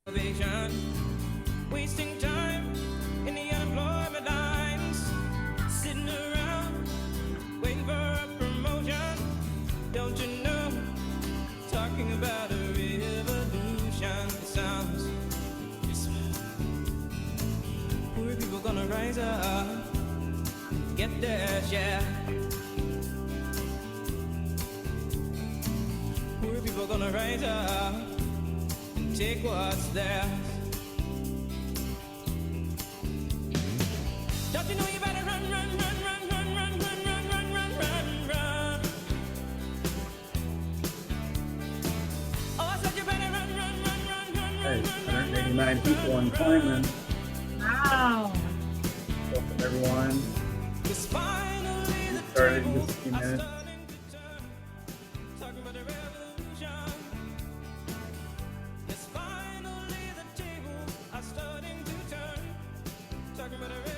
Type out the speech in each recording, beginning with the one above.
Wasting time in the unemployment lines, sitting around waiting for a promotion. Don't you know? Talking about a revolution. It sounds poor people gonna rise up, get their share. Poor people gonna rise up and take what's theirs. Don't you know you better run, run, run, run, run, run, run, run, run, run, run, run. Oh, I said you better run, run, run, run, run, run, run, 189 people in climbing. Wow. Welcome everyone. Cause finally the Started in tables just a few are minutes. starting to turn. Talking about a revolution. Yes, finally the tables are starting to turn. Talking about a revolution.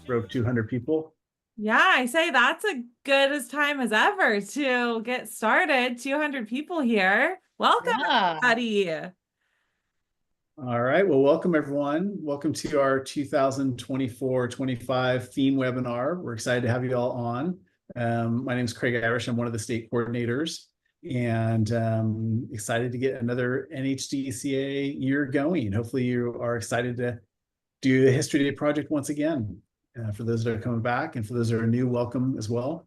Broke 200 people. Yeah, I say that's a good as time as ever to get started. 200 people here. Welcome, everybody. All right. Well, welcome everyone. Welcome to our 2024-25 theme webinar. We're excited to have you all on. My name is Craig Irish. I'm one of the state coordinators and excited to get another NHD CA year going. Hopefully you are excited to do the History Day project once again. For those that are coming back and for those that are new, welcome as well.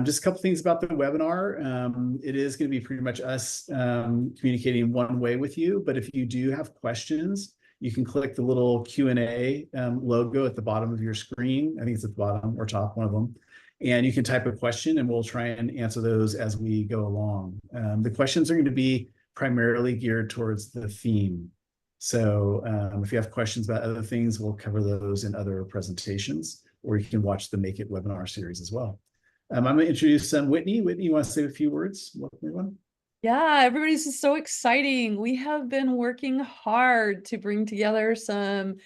Just a couple things about the webinar. It is going to be pretty much us communicating one way with you, but if you do have questions, you can click the little Q&A logo at the bottom of your screen. I think it's at the bottom or top, one of them. And you can type a question and we'll try and answer those as we go along. The questions are going to be primarily geared towards the theme. So if you have questions about other things, we'll cover those in other presentations, or you can watch the Make It webinar series as well. I'm going to introduce Whitney. Whitney, you want to say a few words? Welcome, everyone. Yeah, everybody's just so exciting. We have been working hard to bring together some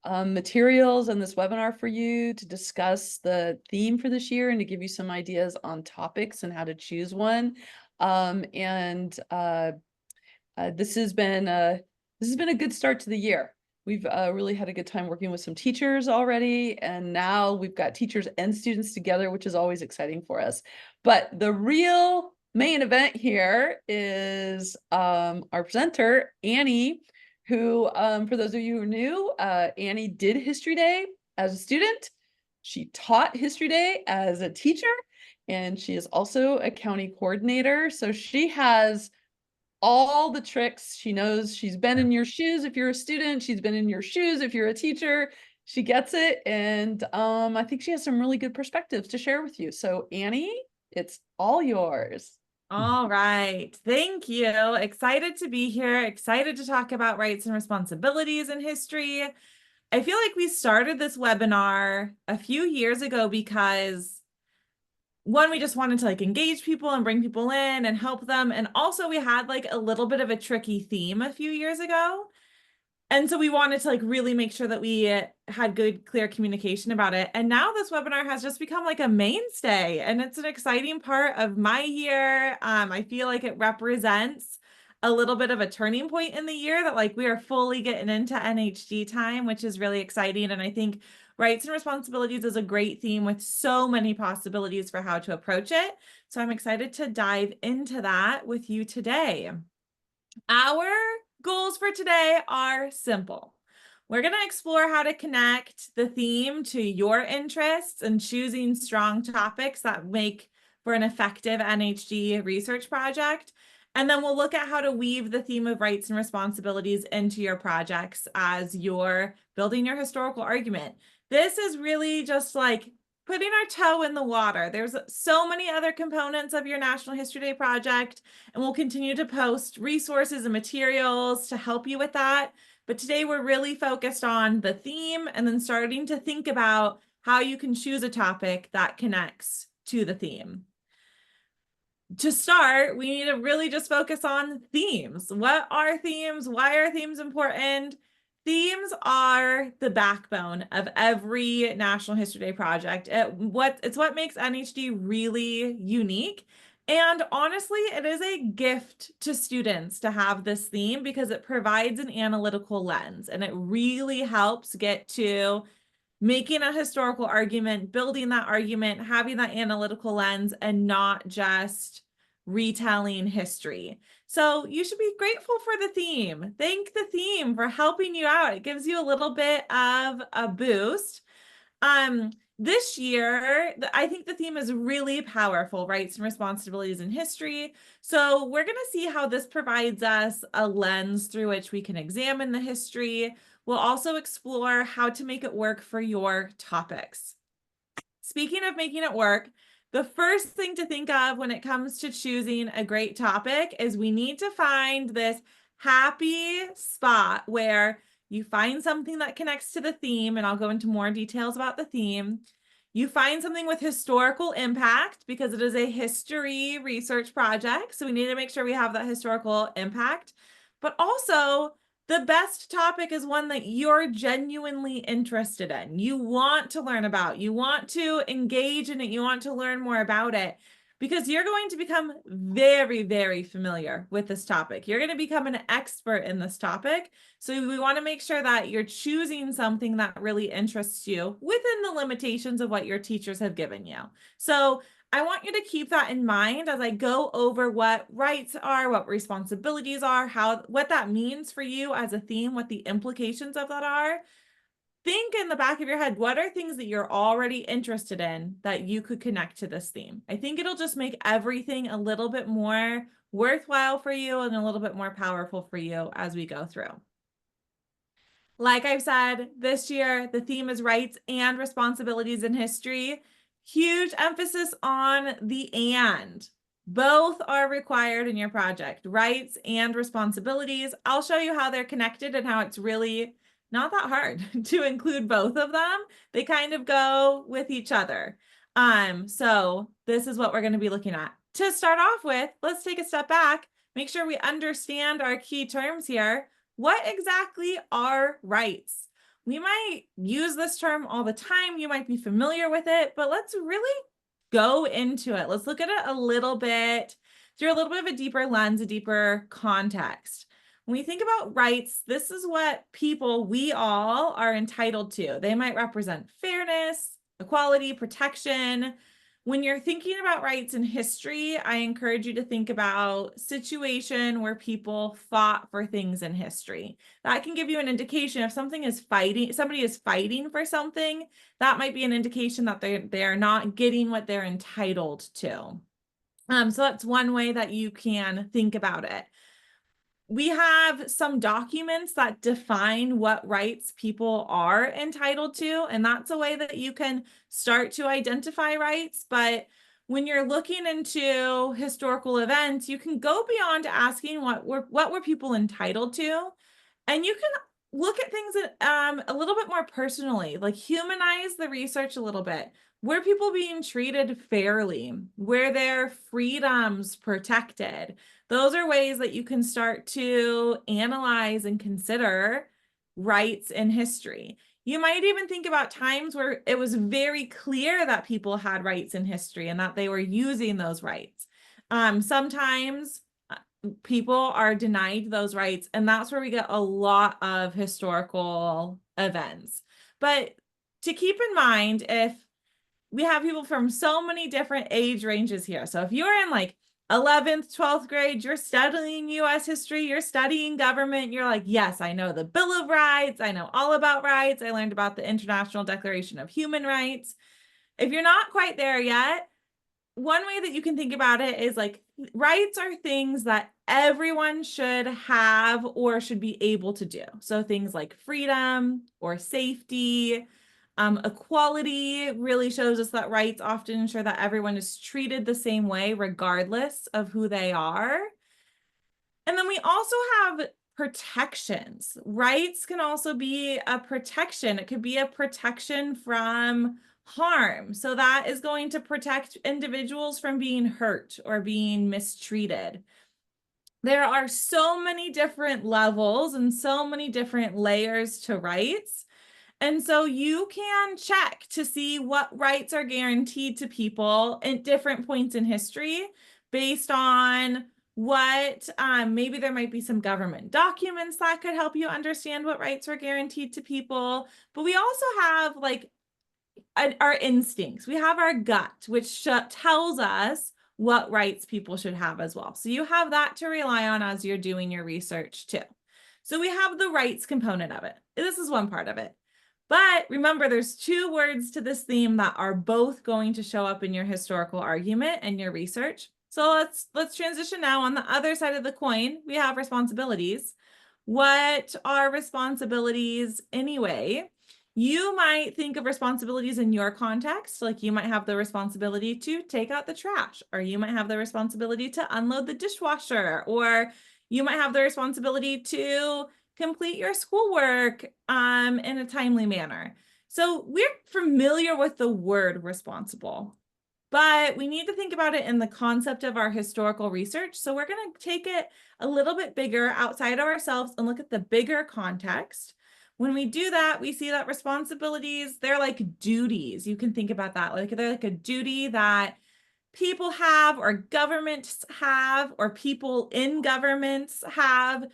materials in this webinar for you to discuss the theme for this year and to give you some ideas on topics and how to choose one. This has been a good start to the year. We've really had a good time working with some teachers already, and now we've got teachers and students together, which is always exciting for us. But the real main event here is our presenter, Annie, who, for those of you who are new, Annie did History Day as a student. She taught History Day as a teacher, and she is also a county coordinator. So she has all the tricks. She knows. She's been in your shoes if you're a student. She's been in your shoes if you're a teacher. She gets it. And I think she has some really good perspectives to share with you. So Annie, it's all yours. All right. Thank you. Excited to be here. Excited to talk about rights and responsibilities in history. I feel like we started this webinar a few years ago because one, we just wanted to like engage people and bring people in and help them. And also we had like a little bit of a tricky theme a few years ago. And so we wanted to like really make sure that we had good, clear communication about it. And now this webinar has just become like a mainstay, and it's an exciting part of my year. I feel like it represents a little bit of a turning point in the year that like we are fully getting into NHD time, which is really exciting. And I think rights and responsibilities is a great theme with so many possibilities for how to approach it. So I'm excited to dive into that with you today. Our goals for today are simple. We're going to explore how to connect the theme to your interests and choosing strong topics that make for an effective NHD research project. And then we'll look at how to weave the theme of rights and responsibilities into your projects as you're building your historical argument. This is really just like putting our toe in the water. There's so many other components of your National History Day project, and we'll continue to post resources and materials to help you with that. But today we're really focused on the theme and then starting to think about how you can choose a topic that connects to the theme. To start, we need to really just focus on themes. What are themes? Why are themes important? Themes are the backbone of every National History Day project. It's what makes NHD really unique. And honestly, it is a gift to students to have this theme because it provides an analytical lens, and it really helps get to making a historical argument, building that argument, having that analytical lens, and not just retelling history. So you should be grateful for the theme. Thank the theme for helping you out. It gives you a little bit of a boost. This year, I think the theme is really powerful, rights and responsibilities in history. So we're going to see how this provides us a lens through which we can examine the history. We'll also explore how to make it work for your topics. Speaking of making it work, the first thing to think of when it comes to choosing a great topic is we need to find this happy spot where you find something that connects to the theme, and I'll go into more details about the theme. You find something with historical impact because it is a history research project. So we need to make sure we have that historical impact. But also, the best topic is one that you're genuinely interested in. You want to learn about, you want to engage in it, you want to learn more about it, because you're going to become very, very familiar with this topic. You're going to become an expert in this topic. So we want to make sure that you're choosing something that really interests you within the limitations of what your teachers have given you. So I want you to keep that in mind as I go over what rights are, what responsibilities are, what that means for you as a theme, what the implications of that are. Think in the back of your head, what are things that you're already interested in that you could connect to this theme? I think it'll just make everything a little bit more worthwhile for you and a little bit more powerful for you as we go through. Like I've said, this year, the theme is rights and responsibilities in history. Huge emphasis on the and. Both are required in your project, rights and responsibilities. I'll show you how they're connected and how it's really not that hard to include both of them. They kind of go with each other. So this is what we're going to be looking at. To start off with, let's take a step back, make sure we understand our key terms here. What exactly are rights? We might use this term all the time. You might be familiar with it, but let's really go into it. Let's look at it a little bit through a little bit of a deeper lens, a deeper context. When we think about rights, this is what we all are entitled to. They might represent fairness, equality, protection. When you're thinking about rights in history, I encourage you to think about a situation where people fought for things in history. That can give you an indication if somebody is fighting for something, that might be an indication that they are not getting what they're entitled to. So that's one way that you can think about it. We have some documents that define what rights people are entitled to, and that's a way that you can start to identify rights. But when you're looking into historical events, you can go beyond asking what were people entitled to, and you can look at things a little bit more personally, like humanize the research a little bit. Were people being treated fairly? Were their freedoms protected? Those are ways that you can start to analyze and consider rights in history. You might even think about times where it was very clear that people had rights in history and that they were using those rights. Sometimes people are denied those rights, and that's where we get a lot of historical events. But to keep in mind, if we have people from so many different age ranges here. So if you're in like 11th, 12th grade, you're studying US history, you're studying government, you're like, yes, I know the Bill of Rights, I know all about rights, I learned about the International Declaration of Human Rights. If you're not quite there yet, one way that you can think about it is like rights are things that everyone should have or should be able to do. So things like freedom or safety. Equality really shows us that rights often ensure that everyone is treated the same way, regardless of who they are. And then we also have protections. Rights can also be a protection. It could be a protection from harm. So that is going to protect individuals from being hurt or being mistreated. There are so many different levels and so many different layers to rights. And so you can check to see what rights are guaranteed to people at different points in history. based on what maybe there might be some government documents that could help you understand what rights are guaranteed to people. But we also have like our instincts. We have our gut, which tells us what rights people should have as well. So you have that to rely on as you're doing your research too. So we have the rights component of it. This is one part of it. But remember, there's two words to this theme that are both going to show up in your historical argument and your research. So let's transition now. On the other side of the coin, we have responsibilities. What are responsibilities anyway? You might think of responsibilities in your context, like you might have the responsibility to take out the trash, or you might have the responsibility to unload the dishwasher, or you might have the responsibility to complete your schoolwork in a timely manner. So we're familiar with the word responsible, but we need to think about it in the concept of our historical research. So we're going to take it a little bit bigger outside of ourselves and look at the bigger context. When we do that, we see that responsibilities, they're like duties. You can think about that. Like they're like a duty that people have, or governments have, or people in governments have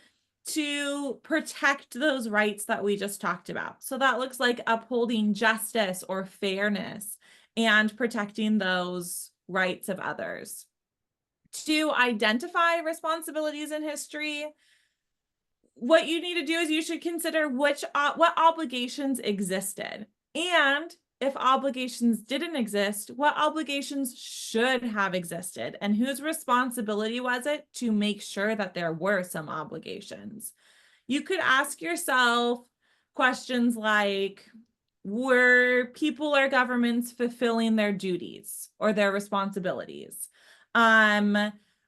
to protect those rights that we just talked about. So that looks like upholding justice or fairness and protecting those rights of others. To identify responsibilities in history, what you need to do is you should consider what obligations existed, and if obligations didn't exist, what obligations should have existed, and whose responsibility was it to make sure that there were some obligations. You could ask yourself questions like, were people or governments fulfilling their duties or their responsibilities?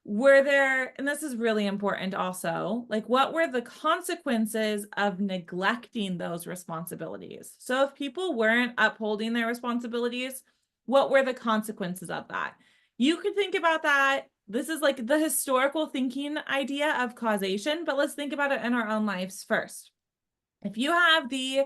Were there, and this is really important also, like what were the consequences of neglecting those responsibilities? So if people weren't upholding their responsibilities, what were the consequences of that? You could think about that. This is like the historical thinking idea of causation, but let's think about it in our own lives first. If you have the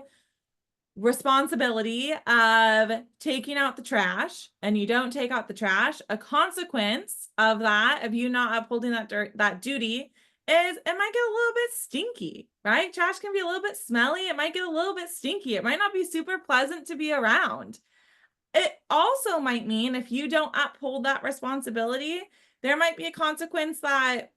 responsibility of taking out the trash and you don't take out the trash, a consequence of that, of you not upholding that duty, is it might get a little bit stinky, right? Trash can be a little bit smelly. It might get a little bit stinky. It might not be super pleasant to be around. It also might mean if you don't uphold that responsibility, there might be a consequence that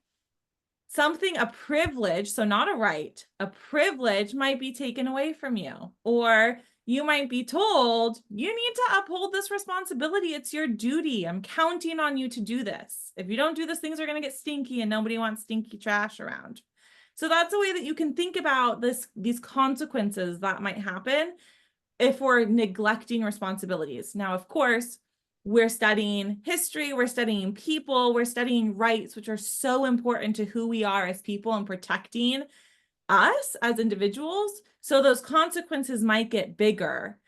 something, a privilege, so not a right, a privilege might be taken away from you, or you might be told, you need to uphold this responsibility. It's your duty. I'm counting on you to do this. If you don't do this, things are going to get stinky and nobody wants stinky trash around. So that's a way that you can think about these consequences that might happen if we're neglecting responsibilities. Now, of course, we're studying history, we're studying people, we're studying rights, which are so important to who we are as people and protecting us as individuals. So those consequences might get bigger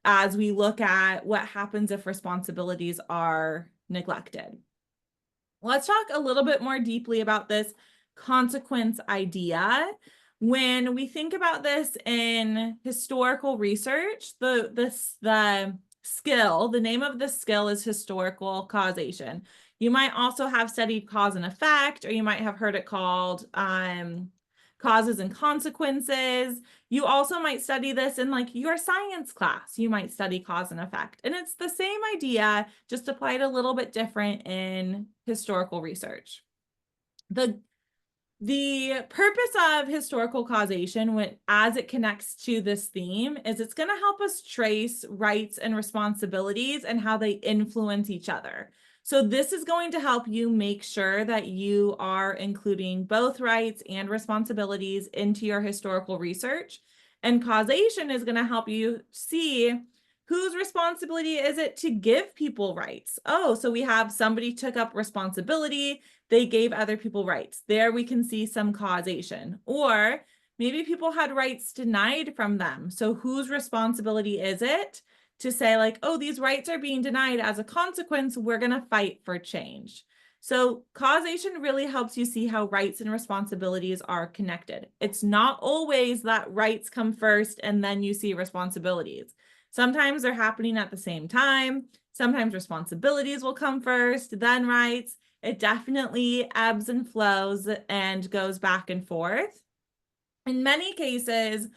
as we look at what happens if responsibilities are neglected. Let's talk a little bit more deeply about this consequence idea. When we think about this in historical research, the skill, the name of the skill is historical causation. You might also have studied cause and effect, or you might have heard it called causes and consequences. You also might study this in like your science class. You might study cause and effect. And it's the same idea, just applied a little bit different in historical research. The purpose of historical causation, as it connects to this theme, is it's going to help us trace rights and responsibilities and how they influence each other. So this is going to help you make sure that you are including both rights and responsibilities into your historical research. And causation is going to help you see whose responsibility is it to give people rights. Oh, so we have somebody took up responsibility, they gave other people rights. There we can see some causation. Or maybe people had rights denied from them. So whose responsibility is it to say like, oh, these rights are being denied, as a consequence, we're going to fight for change. So causation really helps you see how rights and responsibilities are connected. It's not always that rights come first and then you see responsibilities. Sometimes they're happening at the same time. Sometimes responsibilities will come first, then rights. It definitely ebbs and flows and goes back and forth. In many cases,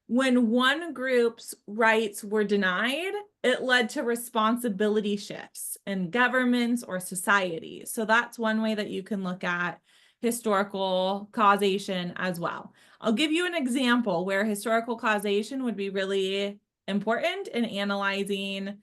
when one group's rights were denied, it led to responsibility shifts in governments or society. So that's one way that you can look at historical causation as well. I'll give you an example where historical causation would be really important in analyzing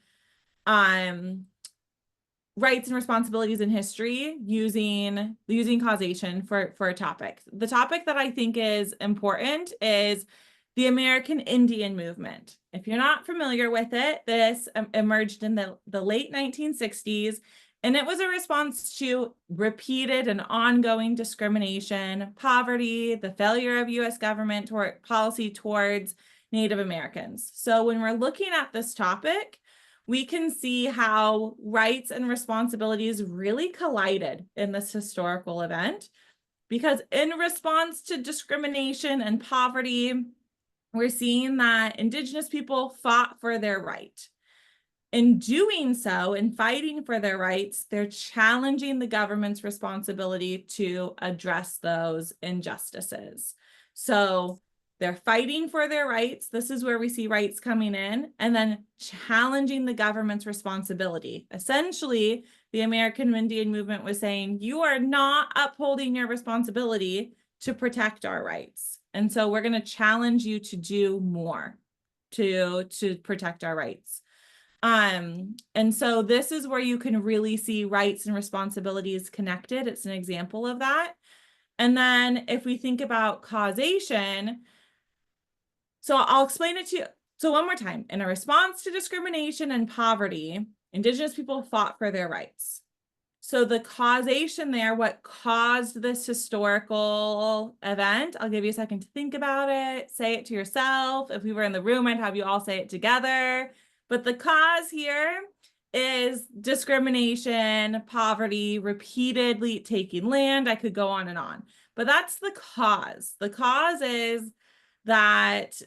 rights and responsibilities in history using causation for a topic. The topic that I think is important is the American Indian movement. If you're not familiar with it, this emerged in the late 1960s, and it was a response to repeated and ongoing discrimination, poverty, the failure of U.S. government policy towards Native Americans. So when we're looking at this topic, we can see how rights and responsibilities really collided in this historical event, because in response to discrimination and poverty, we're seeing that Indigenous people fought for their right. In doing so, in fighting for their rights, they're challenging the government's responsibility to address those injustices. So they're fighting for their rights. This is where we see rights coming in, and then challenging the government's responsibility. Essentially, the American Indian movement was saying, you are not upholding your responsibility to protect our rights. And so we're going to challenge you to do more to protect our rights. And so this is where you can really see rights and responsibilities connected. It's an example of that. And then if we think about causation, so I'll explain it to you. So one more time, in a response to discrimination and poverty, Indigenous people fought for their rights. So the causation there, what caused this historical event, I'll give you a second to think about it, say it to yourself. If we were in the room, I'd have you all say it together. But the cause here is discrimination, poverty, repeatedly taking land. I could go on and on, but that's the cause. The cause is that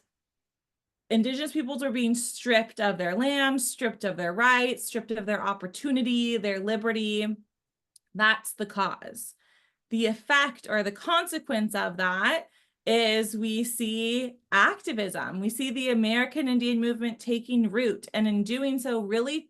Indigenous peoples are being stripped of their land, stripped of their rights, stripped of their opportunity, their liberty. That's the cause. The effect or the consequence of that is we see activism. We see the American Indian movement taking root, and in doing so, really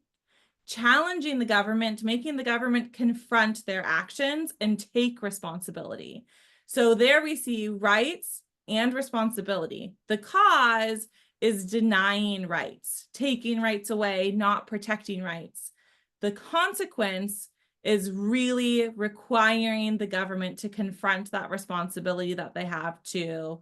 challenging the government, making the government confront their actions and take responsibility. So there we see rights and responsibility. The cause is denying rights, taking rights away, not protecting rights. The consequence is really requiring the government to confront that responsibility that they have to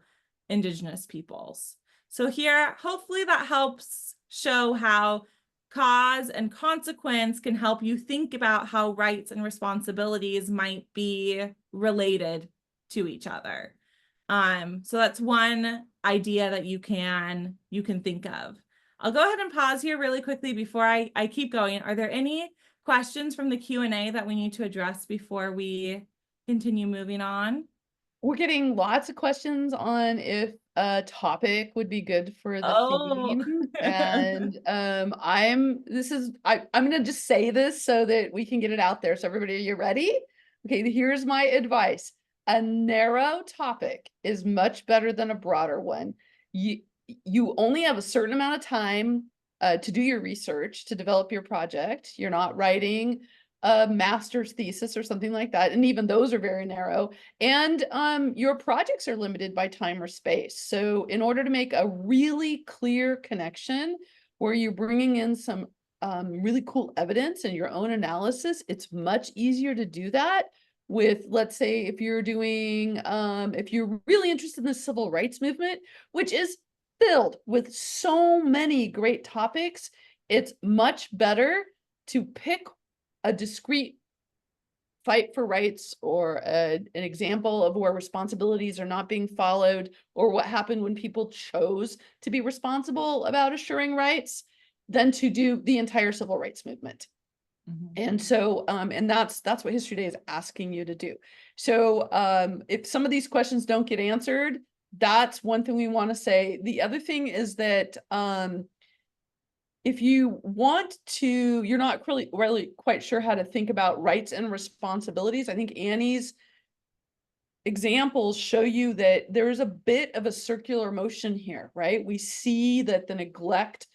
Indigenous peoples. So here, hopefully that helps show how cause and consequence can help you think about how rights and responsibilities might be related to each other. So that's one idea that you can think of. I'll go ahead and pause here really quickly before I keep going. Are there any questions from the Q&A that we need to address before we continue moving on? We're getting lots of questions on if a topic would be good for the theme. And I'm gonna just say this so that we can get it out there. So everybody, are you ready? Okay, here's my advice. A narrow topic is much better than a broader one. You only have a certain amount of time to do your research, to develop your project. You're not writing a master's thesis or something like that. And even those are very narrow. And your projects are limited by time or space. So in order to make a really clear connection where you're bringing in some really cool evidence and your own analysis, it's much easier to do that with, let's say, if you're doing, if you're really interested in the civil rights movement, which is filled with so many great topics, it's much better to pick a discrete fight for rights or an example of where responsibilities are not being followed, or what happened when people chose to be responsible about assuring rights, than to do the entire civil rights movement. And so, and that's what History Day is asking you to do. So if some of these questions don't get answered, that's one thing we want to say. The other thing is that if you want to, you're not really quite sure how to think about rights and responsibilities, I think Annie's examples show you that there is a bit of a circular motion here, right? We see that the neglect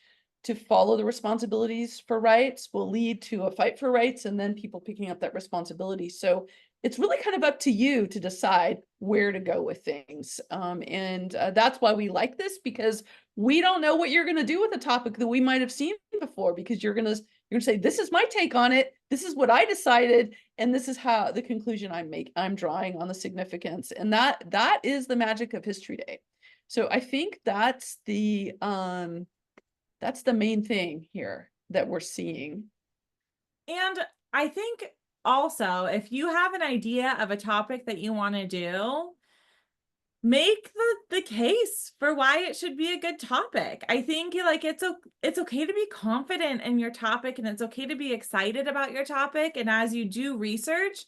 to follow the responsibilities for rights will lead to a fight for rights and then people picking up that responsibility. So it's really kind of up to you to decide where to go with things. And that's why we like this, because we don't know what you're going to do with a topic that we might have seen before, because you're going to say, this is my take on it. This is what I decided. And this is how the conclusion I'm drawing on the significance. And that is the magic of History Day. So I think that's the main thing here that we're seeing. And I think also, if you have an idea of a topic that you want to do, make the case for why it should be a good topic. I think like it's okay to be confident in your topic, and it's okay to be excited about your topic. And as you do research,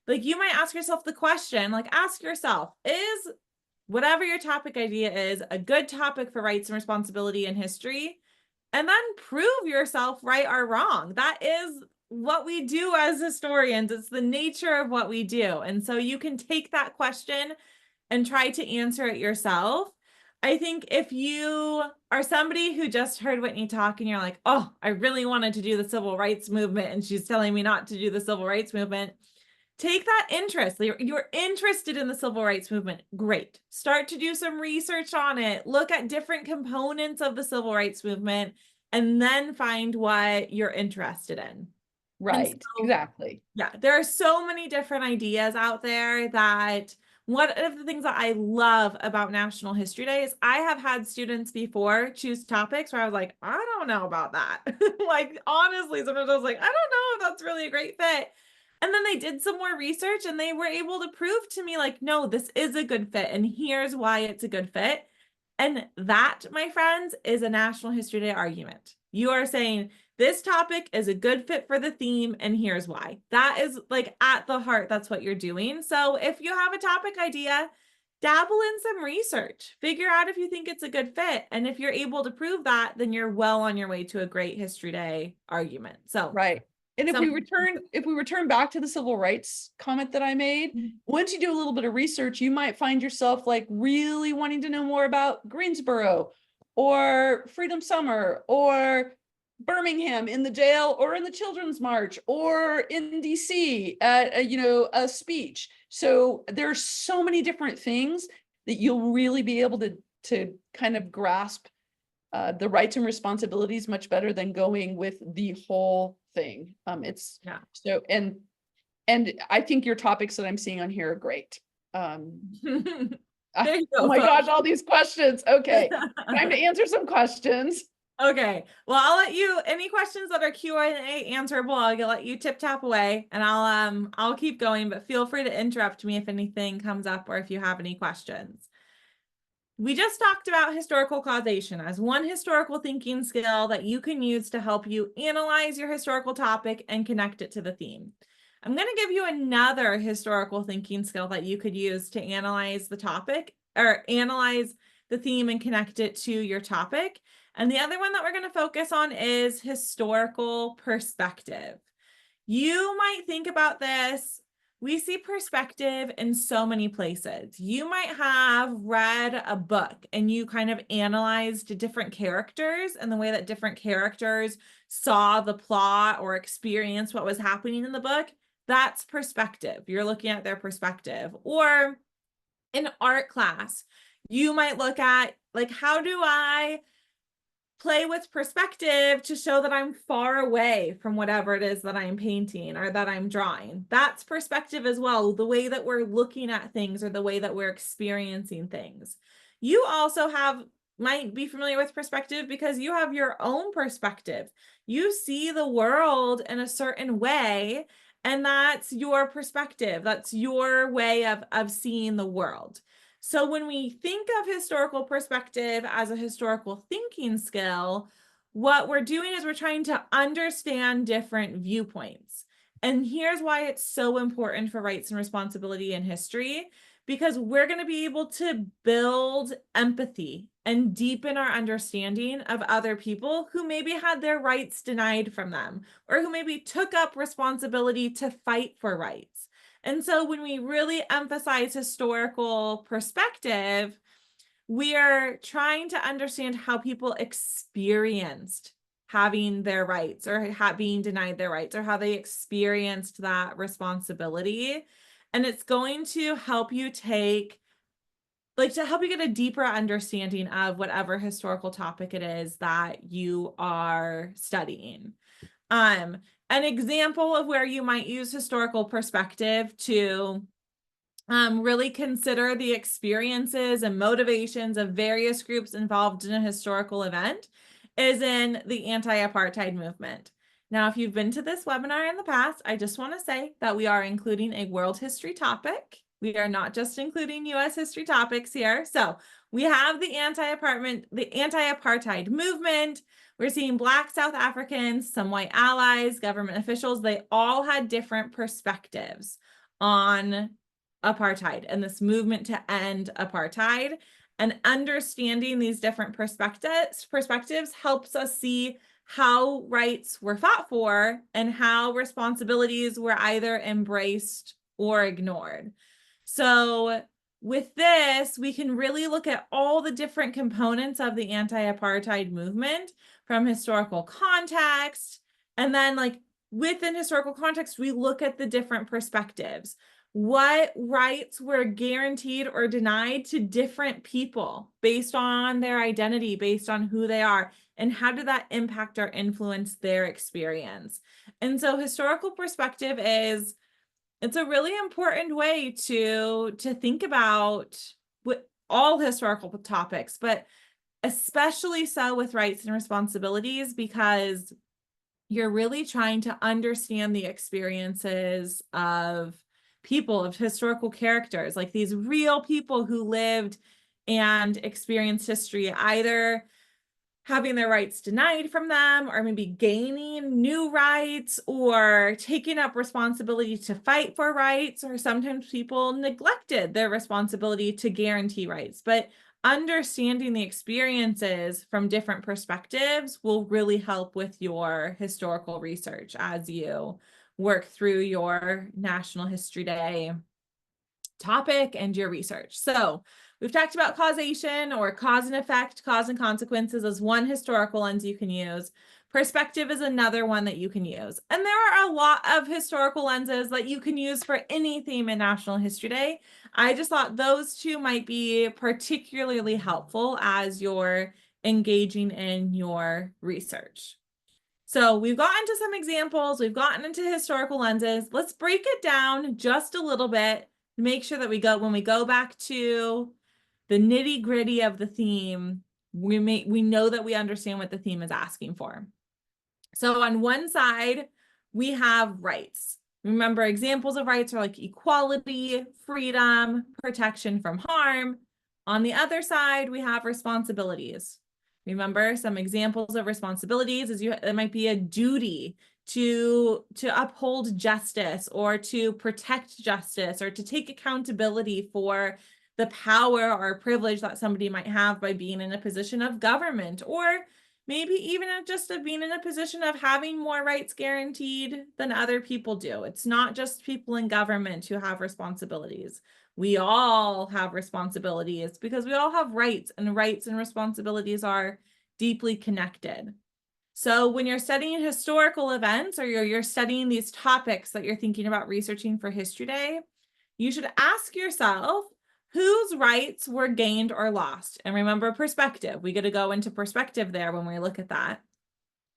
like you might ask yourself the question, like ask yourself, is whatever your topic idea is a good topic for rights and responsibility in history? And then prove yourself right or wrong. That is what we do as historians. It's the nature of what we do. And so you can take that question and try to answer it yourself. I think if you are somebody who just heard Whitney talk and you're like, oh, I really wanted to do the civil rights movement and she's telling me not to do the civil rights movement, take that interest. You're interested in the civil rights movement. Great. Start to do some research on it. Look at different components of the civil rights movement and then find what you're interested in. Right, So, exactly. Yeah, there are so many different ideas out there that one of the things that I love about National History Day is I have had students before choose topics where I was like, I don't know about that. Like, honestly, sometimes I was like, I don't know if that's really a great fit. And then they did some more research and they were able to prove to me like, no, this is a good fit. And here's why it's a good fit. And that, my friends, is a National History Day argument. You are saying this topic is a good fit for the theme, and here's why. That is like at the heart, that's what you're doing. So if you have a topic idea, dabble in some research, figure out if you think it's a good fit. And if you're able to prove that, then you're well on your way to a great History Day argument. So right. And if we return back to the civil rights comment that I made, once you do a little bit of research, you might find yourself like really wanting to know more about Greensboro or Freedom Summer or Birmingham in the jail or in the Children's March or in DC at a speech. So there's so many different things that you'll really be able to kind of grasp the rights and responsibilities much better than going with the whole thing. So and I think your topics that I'm seeing on here are great. There you go, oh my folks. gosh, all these questions. Okay, time to answer some questions. Okay, well, I'll let you, any questions that are Q&A answerable, I'll let you tip tap away and I'll keep going, but feel free to interrupt me if anything comes up or if you have any questions. We just talked about historical causation as one historical thinking skill that you can use to help you analyze your historical topic and connect it to the theme. I'm going to give you another historical thinking skill that you could use to analyze the topic or analyze the theme and connect it to your topic. And the other one that we're going to focus on is historical perspective. You might think about this. We see perspective in so many places. You might have read a book and you kind of analyzed different characters and the way that different characters saw the plot or experienced what was happening in the book. That's perspective. You're looking at their perspective. Or in art class, you might look at like, how do I play with perspective to show that I'm far away from whatever it is that I'm painting or that I'm drawing. That's perspective as well, the way that we're looking at things or the way that we're experiencing things. You also might be familiar with perspective because you have your own perspective. You see the world in a certain way, and that's your perspective. That's your way of seeing the world. So when we think of historical perspective as a historical thinking skill, what we're doing is we're trying to understand different viewpoints. And here's why it's so important for rights and responsibility in history, because we're going to be able to build empathy and deepen our understanding of other people who maybe had their rights denied from them, or who maybe took up responsibility to fight for rights. And so when we really emphasize historical perspective, we are trying to understand how people experienced having their rights, or being denied their rights, or how they experienced that responsibility. And it's going to help you get a deeper understanding of whatever historical topic it is that you are studying. An example of where you might use historical perspective to really consider the experiences and motivations of various groups involved in a historical event is in the anti-apartheid movement. Now, if you've been to this webinar in the past, I just want to say that we are including a world history topic. We are not just including US history topics here. So we have the anti-apartheid movement. We're seeing Black South Africans, some white allies, government officials. They all had different perspectives on apartheid and this movement to end apartheid. And understanding these different perspectives helps us see how rights were fought for and how responsibilities were either embraced or ignored. So with this, we can really look at all the different components of the anti-apartheid movement from historical context. And then within historical context, we look at the different perspectives. What rights were guaranteed or denied to different people based on their identity, based on who they are, and how did that impact or influence their experience? And so historical perspective it's a really important way to think about all historical topics, but especially so with rights and responsibilities, because you're really trying to understand the experiences of people, of historical characters, like these real people who lived and experienced history, either having their rights denied from them, or maybe gaining new rights, or taking up responsibility to fight for rights, or sometimes people neglected their responsibility to guarantee rights. But understanding the experiences from different perspectives will really help with your historical research as you work through your National History Day topic and your research. So we've talked about causation, or cause and effect, cause and consequences, as one historical lens you can use. Perspective is another one that you can use. And there are a lot of historical lenses that you can use for any theme in National History Day. I just thought those two might be particularly helpful as you're engaging in your research. So we've gotten to some examples, we've gotten into historical lenses. Let's break it down just a little bit to make sure that when we go back to the nitty-gritty of the theme, we know that we understand what the theme is asking for. So on one side, we have rights. Remember, examples of rights are like equality, freedom, protection from harm. On the other side, we have responsibilities. Remember, some examples of responsibilities is it might be a duty to uphold justice, or to protect justice, or to take accountability for the power or privilege that somebody might have by being in a position of government, or maybe even just of being in a position of having more rights guaranteed than other people do. It's not just people in government who have responsibilities. We all have responsibilities because we all have rights, and rights and responsibilities are deeply connected. So when you're studying historical events, or you're studying these topics that you're thinking about researching for History Day, you should ask yourself whose rights were gained or lost. And remember, perspective. We get to go into perspective there when we look at that.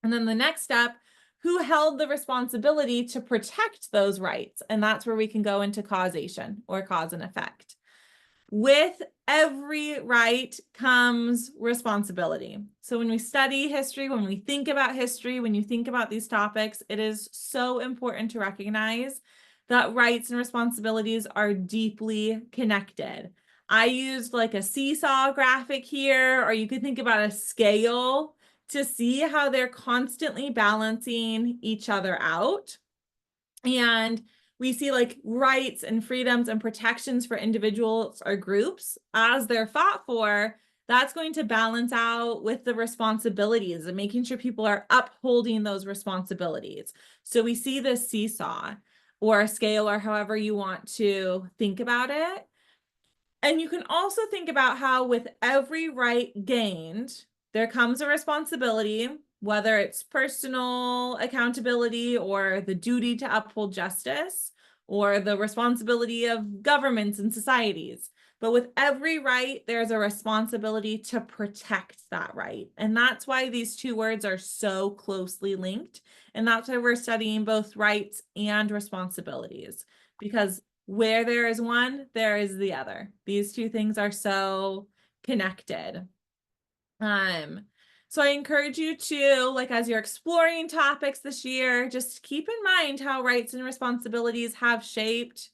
And then the next step, who held the responsibility to protect those rights? And that's where we can go into causation, or cause and effect. With every right comes responsibility. So when we study history, when we think about history, when you think about these topics, it is so important to recognize that rights and responsibilities are deeply connected. I used like a seesaw graphic here, or you could think about a scale to see how they're constantly balancing each other out. And we see like rights and freedoms and protections for individuals or groups as they're fought for, that's going to balance out with the responsibilities and making sure people are upholding those responsibilities. So we see this seesaw or a scale or however you want to think about it. And you can also think about how with every right gained, there comes a responsibility, whether it's personal accountability or the duty to uphold justice or the responsibility of governments and societies. But with every right, there's a responsibility to protect that right. And that's why these two words are so closely linked. And that's why we're studying both rights and responsibilities, because where there is one, there is the other. These two things are so connected. So I encourage you to, like, as you're exploring topics this year, just keep in mind how rights and responsibilities have shaped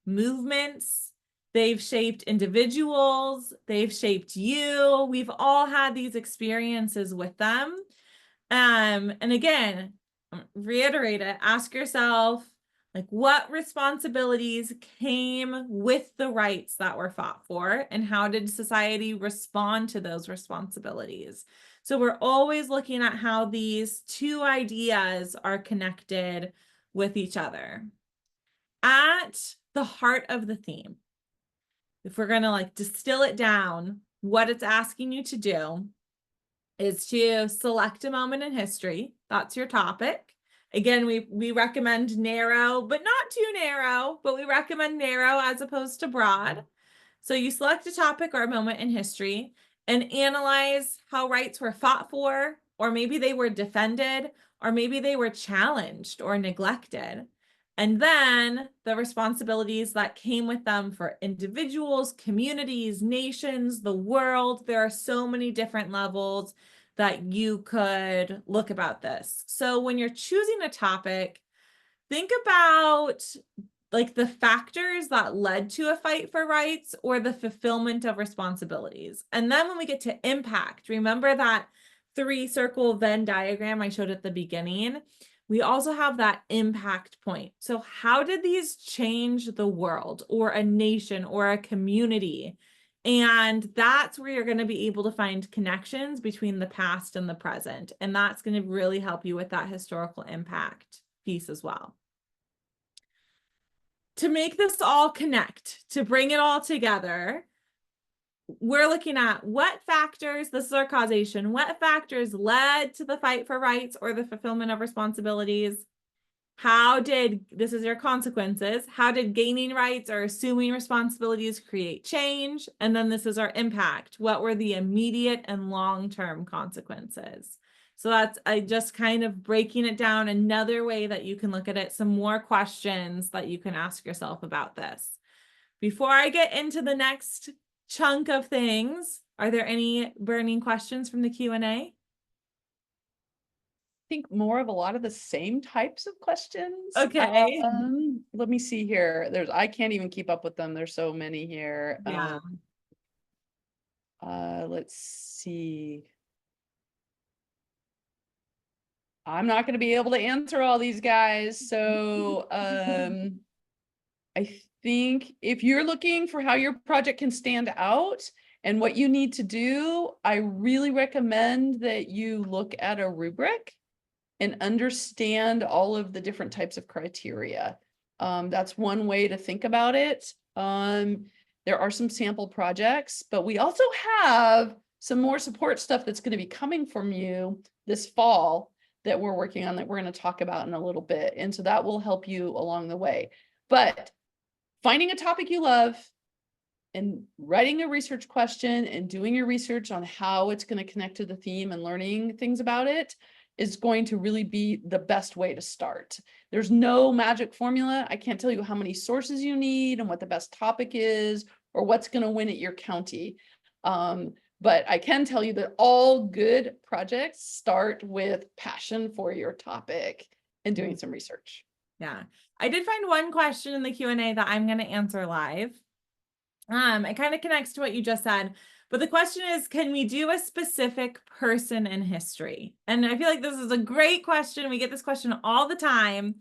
movements. They've shaped individuals. They've shaped you. We've all had these experiences with them. And again, reiterate it, ask yourself, like, what responsibilities came with the rights that were fought for, and how did society respond to those responsibilities? So we're always looking at how these two ideas are connected with each other. At the heart of the theme, if we're going to like distill it down, what it's asking you to do is to select a moment in history. That's your topic. Again, we recommend narrow, but not too narrow, but we recommend narrow as opposed to broad. So you select a topic or a moment in history and analyze how rights were fought for, or maybe they were defended, or maybe they were challenged or neglected. And then the responsibilities that came with them for individuals, communities, nations, the world. There are so many different levels that you could look about this. So when you're choosing a topic, think about like the factors that led to a fight for rights or the fulfillment of responsibilities. And then when we get to impact, remember that 3-circle Venn diagram I showed at the beginning? We also have that impact point. So how did these change the world or a nation or a community? And that's where you're going to be able to find connections between the past and the present. And that's going to really help you with that historical impact piece as well. To make this all connect, to bring it all together, we're looking at what factors, this is our causation, what factors led to the fight for rights or the fulfillment of responsibilities? This is your consequences. How did gaining rights or assuming responsibilities create change? And then this is our impact. What were the immediate and long-term consequences? So that's just kind of breaking it down, another way that you can look at it, some more questions that you can ask yourself about this. Before I get into the next chunk of things, are there any burning questions from the Q&A? Think more of a lot of the same types of questions. Okay. Let me see here. I can't even keep up with them. There's so many here. Yeah. Let's see. I'm not going to be able to answer all these guys. So I think if you're looking for how your project can stand out and what you need to do, I really recommend that you look at a rubric and understand all of the different types of criteria. That's one way to think about it. There are some sample projects, but we also have some more support stuff that's going to be coming from you this fall that we're working on, that we're going to talk about in a little bit. And so that will help you along the way. But finding a topic you love and writing a research question and doing your research on how it's going to connect to the theme and learning things about it is going to really be the best way to start. There's no magic formula. I can't tell you how many sources you need and what the best topic is or what's going to win at your county. But I can tell you that all good projects start with passion for your topic and doing some research. Yeah, I did find one question in the Q&A that I'm going to answer live. It kind of connects to what you just said, but the question is, can we do a specific person in history? And I feel like this is a great question. We get this question all the time.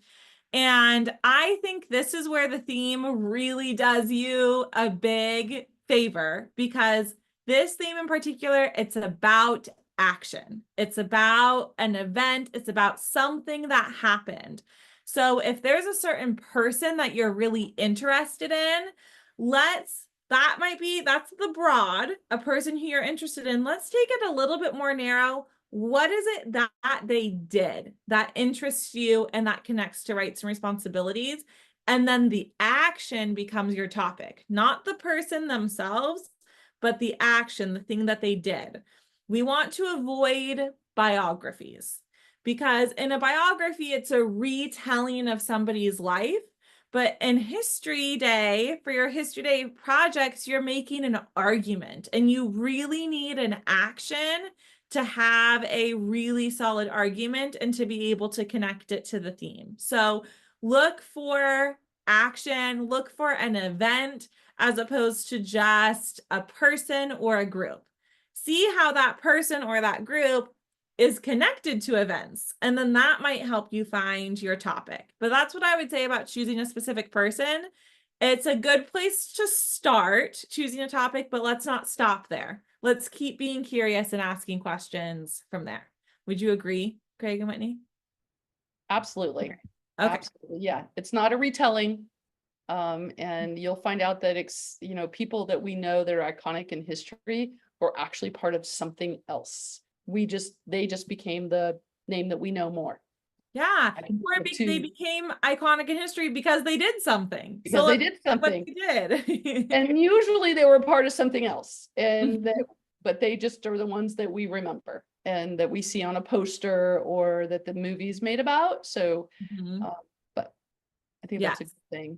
And I think this is where the theme really does you a big favor, because this theme in particular, it's about action. It's about an event. It's about something that happened. So if there's a certain person that you're really interested in, that's the broad, a person who you're interested in. Let's take it a little bit more narrow. What is it that they did that interests you and that connects to rights and responsibilities? And then the action becomes your topic, not the person themselves, but the action, the thing that they did. We want to avoid biographies, because in a biography, it's a retelling of somebody's life. But in History Day, for your History Day projects, you're making an argument, and you really need an action to have a really solid argument and to be able to connect it to the theme. So look for action, look for an event, as opposed to just a person or a group. See how that person or that group is connected to events, and then that might help you find your topic. But that's what I would say about choosing a specific person. It's a good place to start choosing a topic, but let's not stop there. Let's keep being curious and asking questions from there. Would you agree, Craig and Whitney? Absolutely. Okay. Absolutely. Yeah. It's not a retelling. And you'll find out that people that we know that are iconic in history were actually part of something else. They just became the name that we know more. Yeah, Or they became iconic in history because they did something. Because they did something. What they did. And usually they were part of something else. But they just are the ones that we remember and that we see on a poster or that the movie's made about. So, but I think that's a good thing.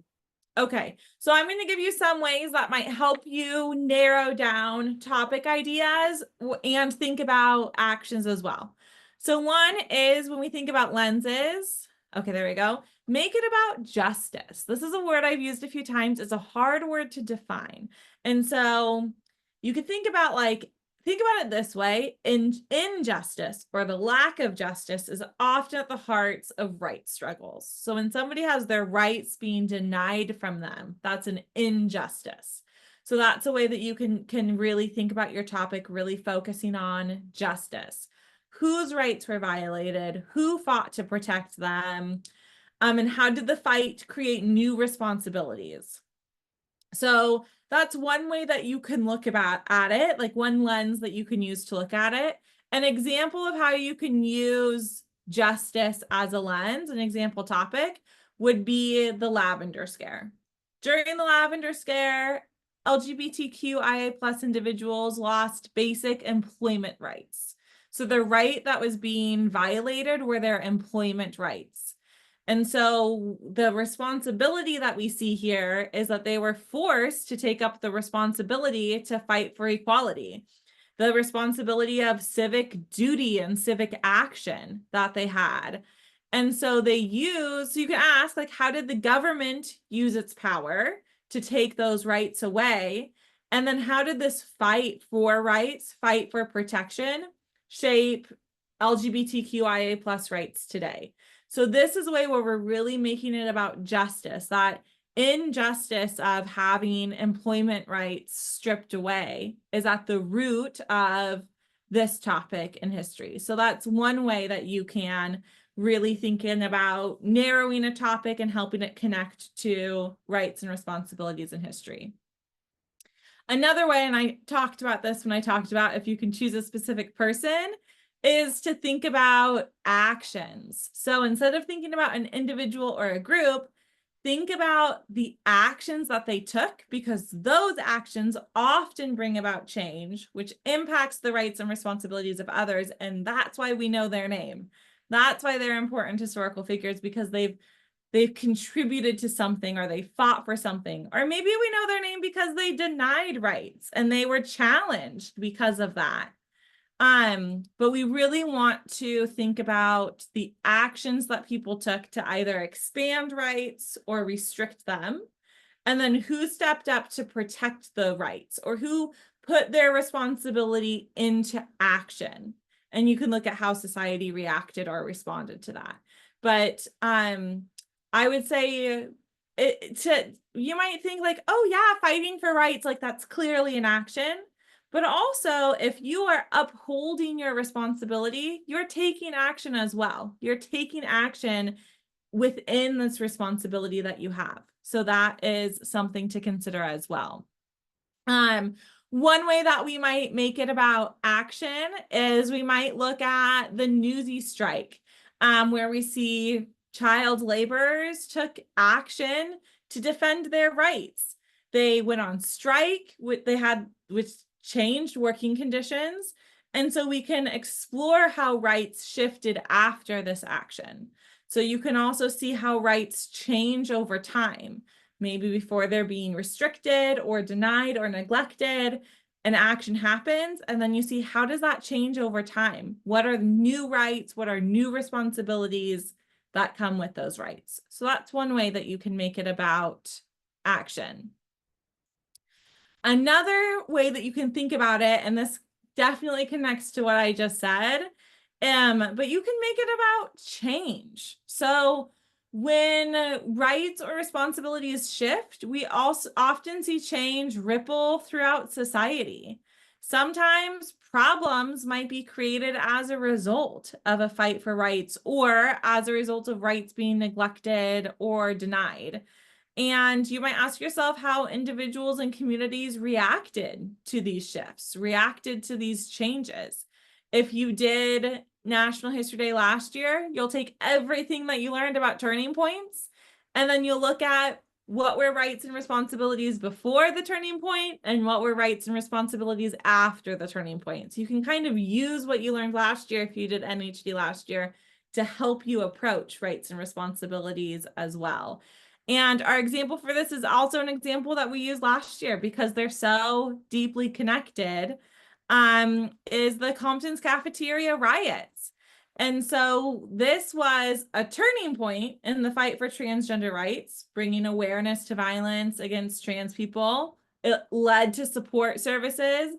Okay, so I'm going to give you some ways that might help you narrow down topic ideas and think about actions as well. So one is when we think about lenses. Okay, there we go. Make it about justice. This is a word I've used a few times. It's a hard word to define. And so you could think about it this way: injustice or the lack of justice is often at the hearts of rights struggles. So when somebody has their rights being denied from them, that's an injustice. So that's a way that you can really think about your topic, really focusing on justice. Whose rights were violated? Who fought to protect them? And how did the fight create new responsibilities? So that's one way that you can look at it, like one lens that you can use to look at it. An example of how you can use justice as a lens, an example topic, would be the lavender scare. During the lavender scare, LGBTQIA+ individuals lost basic employment rights. So the right that was being violated were their employment rights. And so the responsibility that we see here is that they were forced to take up the responsibility to fight for equality, the responsibility of civic duty and civic action that they had. And so so you can ask, how did the government use its power to take those rights away? And then how did this fight for rights, fight for protection, shape LGBTQIA+ rights today? So this is a way where we're really making it about justice, that injustice of having employment rights stripped away is at the root of this topic in history. So that's one way that you can really thinking about narrowing a topic and helping it connect to rights and responsibilities in history. Another way, and I talked about this when I talked about if you can choose a specific person, is to think about actions. So instead of thinking about an individual or a group, think about the actions that they took, because those actions often bring about change, which impacts the rights and responsibilities of others. And that's why we know their name. That's why they're important historical figures, because they've contributed to something, or they fought for something. Or maybe we know their name because they denied rights and they were challenged because of that. But we really want to think about the actions that people took to either expand rights or restrict them. And then who stepped up to protect the rights, or who put their responsibility into action. And you can look at how society reacted or responded to that. But I would say you might think like, oh yeah, fighting for rights, like that's clearly an action. But also, if you are upholding your responsibility, you're taking action as well. You're taking action within this responsibility that you have. So that is something to consider as well. One way that we might make it about action is we might look at the Newsy strike, where we see child laborers took action to defend their rights. They went on strike, which changed working conditions. And so we can explore how rights shifted after this action. So you can also see how rights change over time. Maybe before they're being restricted or denied or neglected, an action happens, and then you see how does that change over time? What are new rights? What are new responsibilities that come with those rights? So that's one way that you can make it about action. Another way that you can think about it, and this definitely connects to what I just said, but you can make it about change. So when rights or responsibilities shift, we also often see change ripple throughout society. Sometimes problems might be created as a result of a fight for rights or as a result of rights being neglected or denied. And you might ask yourself how individuals and communities reacted to these shifts, reacted to these changes. If you did National History Day last year, you'll take everything that you learned about turning points, and then you'll look at what were rights and responsibilities before the turning point and what were rights and responsibilities after the turning point. So you can kind of use what you learned last year, if you did NHD last year, to help you approach rights and responsibilities as well. And our example for this is also an example that we used last year because they're so deeply connected, is the Compton's cafeteria riots. And so this was a turning point in the fight for transgender rights, bringing awareness to violence against trans people. It led to support services,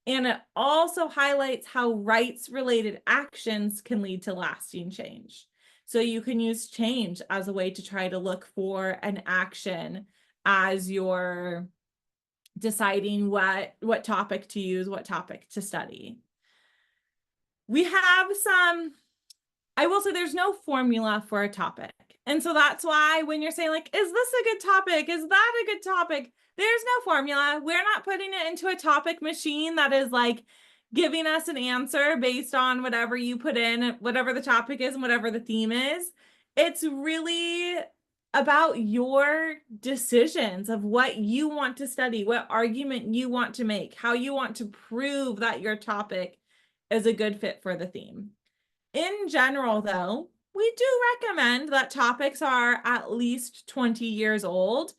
and it also highlights how rights-related actions can lead to lasting change. So you can use change as a way to try to look for an action as you're deciding what topic to use, what topic to study. We have I will say there's no formula for a topic. And so that's why when you're saying like, is this a good topic? Is that a good topic? There's no formula. We're not putting it into a topic machine that is like giving us an answer based on whatever you put in, whatever the topic is and whatever the theme is. It's really about your decisions of what you want to study, what argument you want to make, how you want to prove that your topic is a good fit for the theme. In general, though, we do recommend that topics are at least 20 years old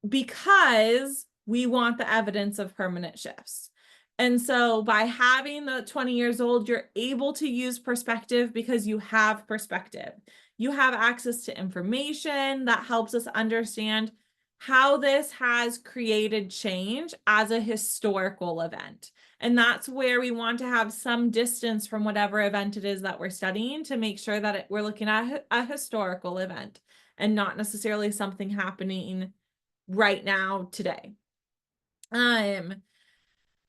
because we want the evidence of permanent shifts. And so by having the 20 years old, you're able to use perspective because you have perspective. You have access to information that helps us understand how this has created change as a historical event. And that's where we want to have some distance from whatever event it is that we're studying to make sure that we're looking at a historical event and not necessarily something happening right now today.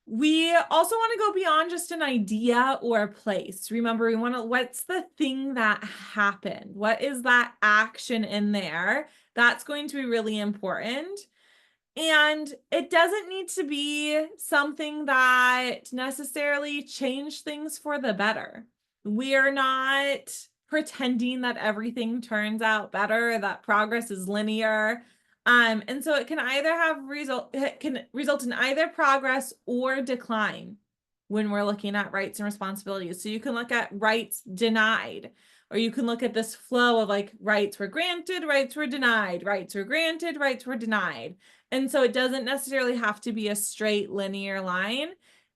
We also want to go beyond just an idea or a place. Remember, we want to, what's the thing that happened? What is that action in there? That's going to be really important. And it doesn't need to be something that necessarily changed things for the better. We are not pretending that everything turns out better, that progress is linear. And so it can either result in either progress or decline when we're looking at rights and responsibilities. So you can look at rights denied, or you can look at this flow of like rights were granted, rights were denied, rights were granted, rights were denied. And so it doesn't necessarily have to be a straight linear line.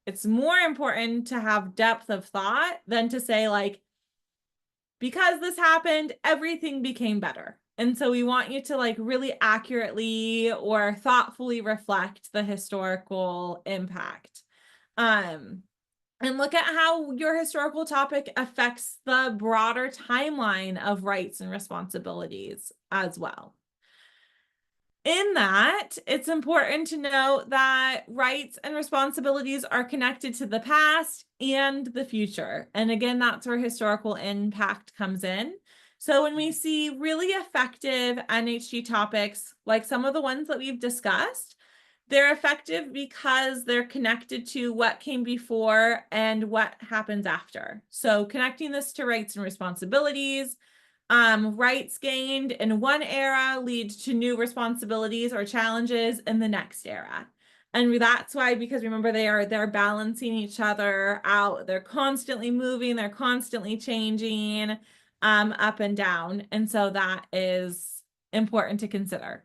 It's more important to have depth of thought than to say like, because this happened, everything became better. And so we want you to like really accurately or thoughtfully reflect the historical impact. and look at how your historical topic affects the broader timeline of rights and responsibilities as well. In that, it's important to note that rights and responsibilities are connected to the past and the future. And again, that's where historical impact comes in. So when we see really effective NHG topics, like some of the ones that we've discussed, they're effective because they're connected to what came before and what happens after. So connecting this to rights and responsibilities, rights gained in one era lead to new responsibilities or challenges in the next era. And that's why, because remember, they're balancing each other out. They're constantly moving, they're constantly changing, up and down. And so that is important to consider.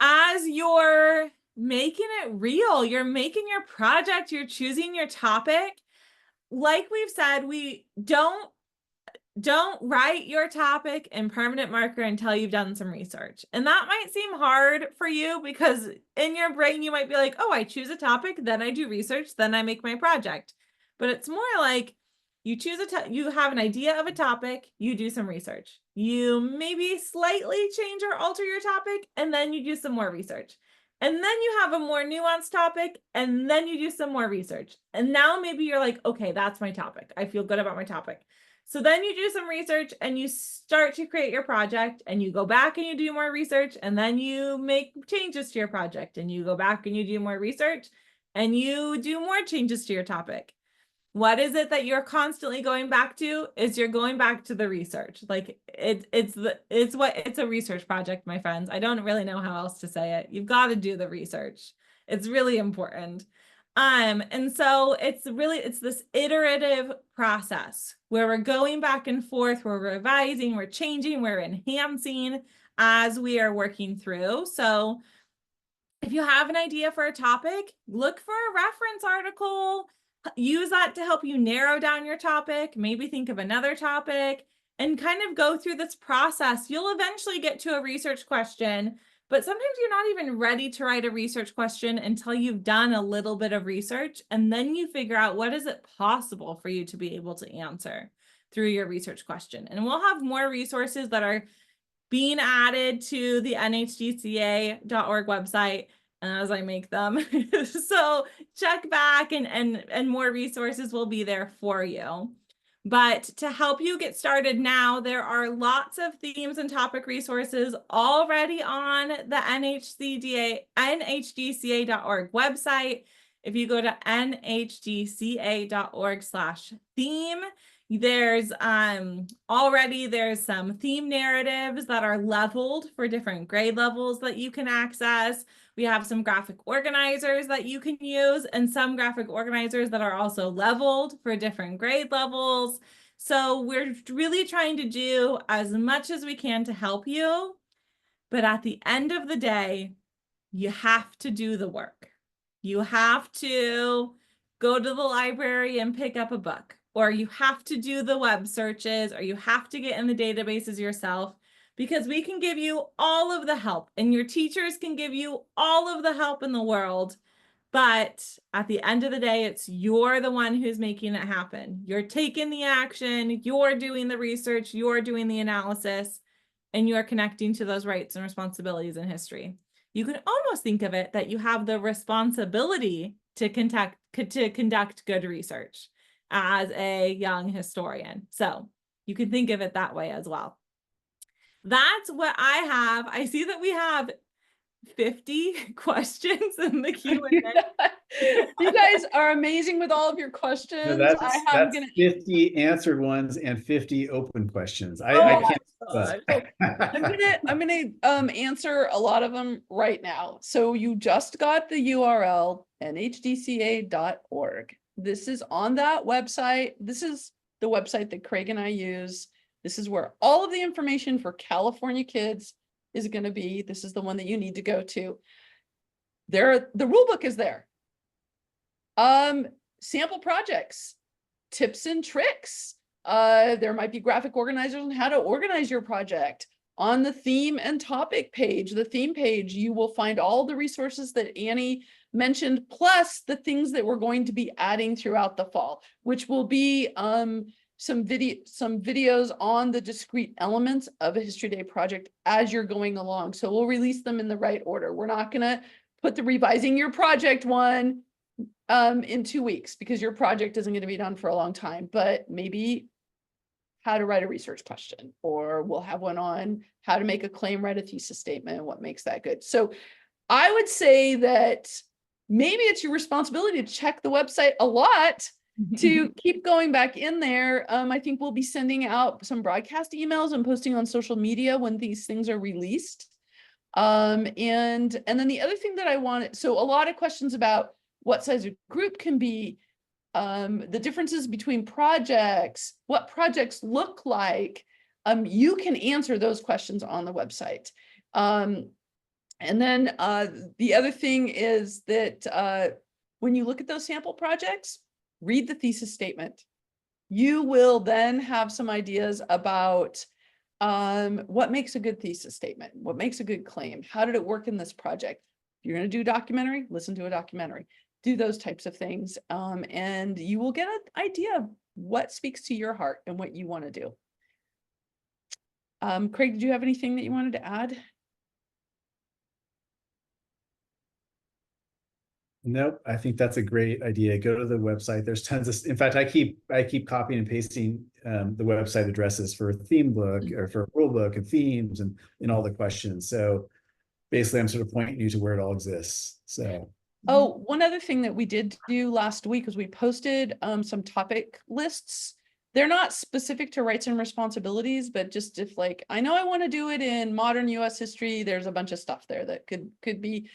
As you're making it real, you're making your project, you're choosing your topic. Like we've said, we don't write your topic in permanent marker until you've done some research. And that might seem hard for you because in your brain, you might be like, oh, I choose a topic, then I do research, then I make my project. But it's more like you choose you have an idea of a topic, you do some research. You maybe slightly change or alter your topic, and then you do some more research. And then you have a more nuanced topic, and then you do some more research. And now maybe you're like, okay, that's my topic. I feel good about my topic. So then you do some research and you start to create your project, and you go back and you do more research, and then you make changes to your project, and you go back and you do more research and you do more changes to your topic. What is it that you're constantly going back to? Is you're going back to the research. Like it's a research project, my friends. I don't really know how else to say it. You've got to do the research. It's really important. And so it's this iterative process where we're going back and forth, we're revising, we're changing, we're enhancing as we are working through. So if you have an idea for a topic, look for a reference article, use that to help you narrow down your topic, maybe think of another topic, and kind of go through this process. You'll eventually get to a research question, but sometimes you're not even ready to write a research question until you've done a little bit of research, and then you figure out what is it possible for you to be able to answer through your research question. And we'll have more resources that are being added to the NHDCA.org website as I make them. So check back and more resources will be there for you. But to help you get started now, there are lots of themes and topic resources already on the NHDCA.org website. If you go to nhdca.org/theme, there's some theme narratives that are leveled for different grade levels that you can access. We have some graphic organizers that you can use, and some graphic organizers that are also leveled for different grade levels. So we're really trying to do as much as we can to help you. But at the end of the day, you have to do the work. You have to go to the library and pick up a book, or you have to do the web searches, or you have to get in the databases yourself, because we can give you all of the help, and your teachers can give you all of the help in the world. But at the end of the day, you're the one who's making it happen. You're taking the action, you're doing the research, you're doing the analysis, and you're connecting to those rights and responsibilities in history. You can almost think of it that you have the responsibility to conduct good research as a young historian. So you can think of it that way as well. That's what I have. I see that we have 50 questions in the Q&A. You guys are amazing with all of your questions. No, that's 50 answered ones and 50 open questions. I can't. I'm gonna answer a lot of them right now. So you just got the URL nhdca.org. This is on that website. This is the website that Craig and I use. This is where all of the information for California kids is going to be. This is the one that you need to go to. The rule book is there. Sample projects, tips and tricks. There might be graphic organizers on how to organize your project. on the theme and topic page, the theme page, you will find all the resources that Annie mentioned, plus the things that we're going to be adding throughout the fall, which will be some videos on the discrete elements of a History Day project as you're going along. So we'll release them in the right order. We're not going to put the revising your project one in 2 weeks, because your project isn't going to be done for a long time, but maybe how to write a research question, or we'll have one on how to make a claim, write a thesis statement, and what makes that good. So I would say that maybe it's your responsibility to check the website a lot to keep going back in there. I think we'll be sending out some broadcast emails and posting on social media when these things are released. And then the other thing that I wanted, so a lot of questions about what size a group can be, the differences between projects, what projects look like. You can answer those questions on the website. And then the other thing is that when you look at those sample projects, read the thesis statement. You will then have some ideas about what makes a good thesis statement, what makes a good claim, how did it work in this project. If you're going to do a documentary, listen to a documentary, do those types of things, and you will get an idea of what speaks to your heart and what you want to do. Craig, did you have anything that you wanted to add? Nope, I think that's a great idea. Go to the website. There's tons of, in fact, I keep copying and pasting the website addresses for theme book or for rule book and themes and all the questions. So basically I'm sort of pointing you to where it all exists. So. Oh, one other thing that we did do last week was we posted some topic lists. They're not specific to rights and responsibilities, but just if like, I know I want to do it in modern US history, there's a bunch of stuff there that could be.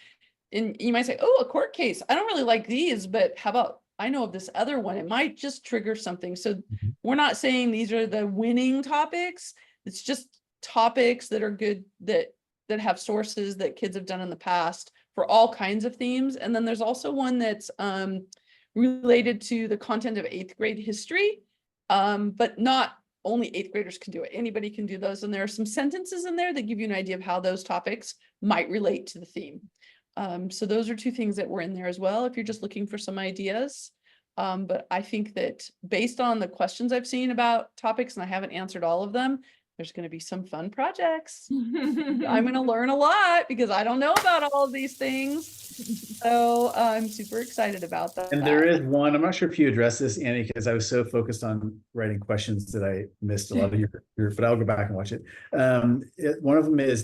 And you might say, oh, a court case. I don't really like these, but how about, I know of this other one. It might just trigger something. So we're not saying these are the winning topics. It's just topics that are good, that have sources that kids have done in the past for all kinds of themes. And then there's also one that's related to the content of 8th grade history, but not only 8th graders can do it. Anybody can do those. And there are some sentences in there that give you an idea of how those topics might relate to the theme. So those are two things that were in there as well, if you're just looking for some ideas. But I think that based on the questions I've seen about topics, and I haven't answered all of them, there's going to be some fun projects. I'm going to learn a lot because I don't know about all of these things. So I'm super excited about that. And there is one, I'm not sure if you addressed this, Annie, because I was so focused on writing questions that I missed a lot of your, but I'll go back and watch it. One of them is,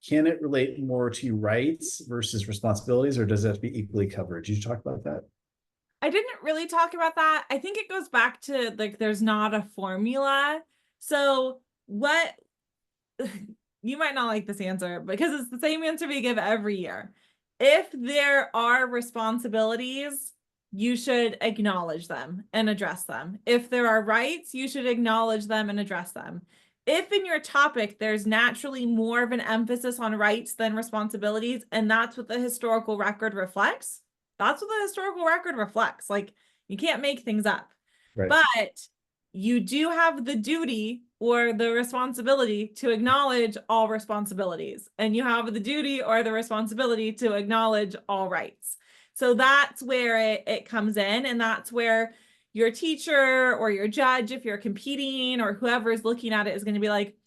can it relate more to rights versus responsibilities, or does it have to be equally covered? Did you talk about that? I didn't really talk about that. I think it goes back to like, there's not a formula. So what, you might not like this answer because it's the same answer we give every year. If there are responsibilities, you should acknowledge them and address them. If there are rights, you should acknowledge them and address them. If in your topic, there's naturally more of an emphasis on rights than responsibilities, and that's what the historical record reflects, that's what the historical record reflects. Like, you can't make things up. Right. But you do have the duty or the responsibility to acknowledge all responsibilities, and you have the duty or the responsibility to acknowledge all rights. So that's where it comes in, and that's where your teacher or your judge, if you're competing, or whoever is looking at it, is going to be like,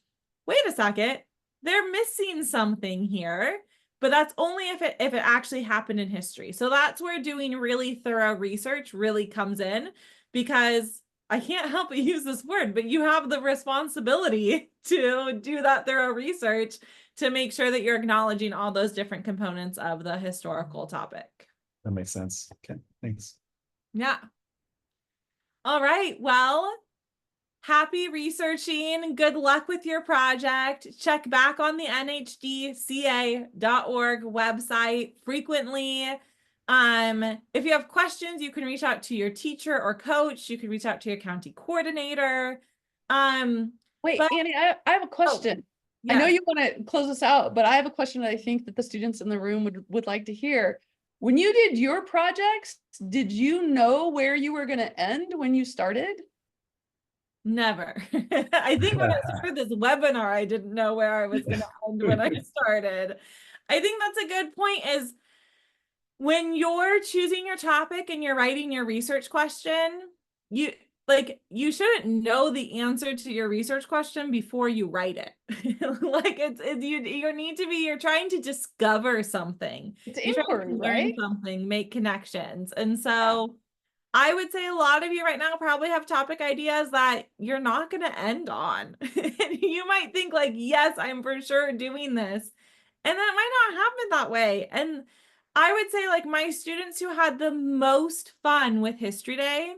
wait a second, they're missing something here. But that's only if it actually happened in history. So that's where doing really thorough research really comes in, because I can't help but use this word, but you have the responsibility to do that thorough research to make sure that you're acknowledging all those different components of the historical topic. That makes sense. Okay, thanks. Yeah. All right, well, happy researching. Good luck with your project. Check back on the NHDCA.org website frequently. If you have questions, you can reach out to your teacher or coach. You can reach out to your county coordinator. Wait, Annie, I have a question. Yeah. I know you want to close us out, but I have a question that I think that the students in the room would like to hear. When you did your projects, did you know where you were going to end when you started? Never. I think when I started this webinar, I didn't know where I was going to end when I started. I think that's a good point is when you're choosing your topic and you're writing your research question, you shouldn't know the answer to your research question before you write it. Like you need to be, you're trying to discover something. It's You're trying inquiry, to learn right? something, make connections. And so I would say a lot of you right now probably have topic ideas that you're not going to end on. You might think like, yes, I'm for sure doing this. And that might not happen that way. And I would say like my students who had the most fun with History Day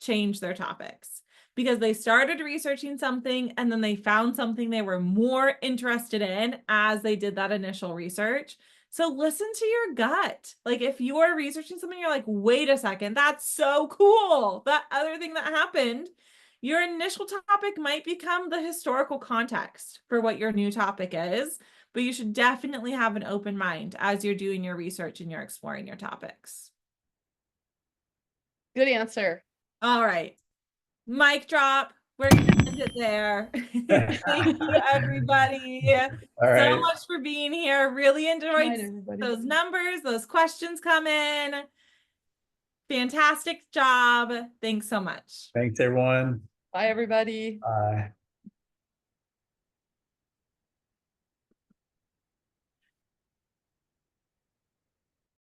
changed their topics because they started researching something and then they found something they were more interested in as they did that initial research. So listen to your gut. Like if you are researching something, you're like, wait a second, that's so cool. That other thing that happened, your initial topic might become the historical context for what your new topic is, but you should definitely have an open mind as you're doing your research and you're exploring your topics. Good answer. All right. Mic drop. We're going to end it there. Thank you, everybody, All so right. much for being here. Really Good enjoyed night, everybody. those numbers, those questions come in. Fantastic job. Thanks so much. Thanks, everyone. Bye, everybody. Bye.